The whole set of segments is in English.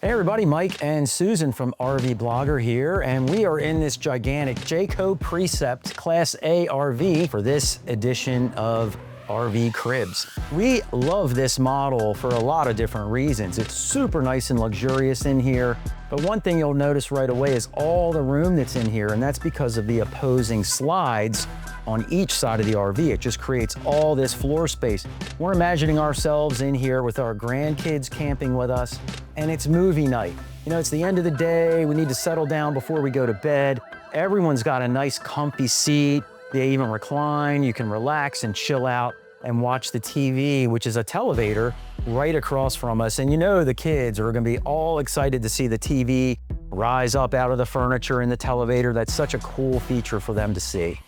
Hey everybody, Mike and Susan from RV Blogger here, and we are in this gigantic Jayco Precept Class A RV for this edition of RV Cribs. We love this model for a lot of different reasons. It's super nice and luxurious in here, but one thing you'll notice right away is all the room that's in here, and that's because of the opposing slides on each side of the RV. It just creates all this floor space. We're imagining ourselves in here with our grandkids camping with us, and it's movie night. You know, it's the end of the day, we need to settle down before we go to bed. Everyone's got a nice comfy seat. They even recline, you can relax and chill out and watch the TV, which is a televator right across from us. And you know the kids are gonna be all excited to see the TV rise up out of the furniture in the televator. That's such a cool feature for them to see.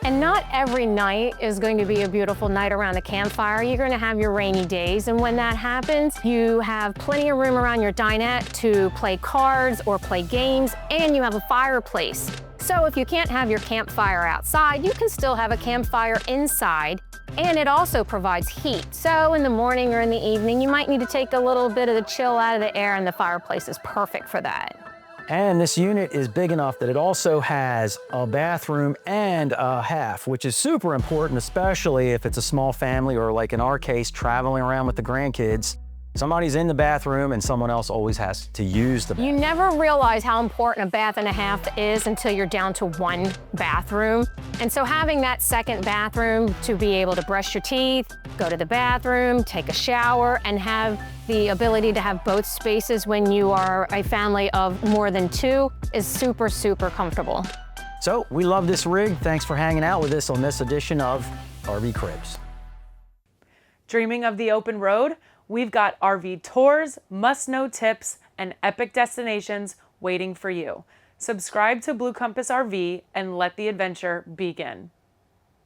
And not every night is going to be a beautiful night around the campfire. You're going to have your rainy days, and when that happens, you have plenty of room around your dinette to play cards or play games, and you have a fireplace. So if you can't have your campfire outside, you can still have a campfire inside, and it also provides heat. So in the morning or in the evening, you might need to take a little bit of the chill out of the air, and the fireplace is perfect for that. And this unit is big enough that it also has a bathroom and a half, which is super important, especially if it's a small family or, like in our case, traveling around with the grandkids. Somebody's in the bathroom and someone else always has to use the bathroom. You never realize how important a bath and a half is until you're down to one bathroom. And so having that second bathroom to be able to brush your teeth, go to the bathroom, take a shower, and have the ability to have both spaces when you are a family of more than two is super, super comfortable. So we love this rig. Thanks for hanging out with us on this edition of RV Cribs. Dreaming of the open road? We've got RV tours, must-know tips, and epic destinations waiting for you. Subscribe to Blue Compass RV and let the adventure begin.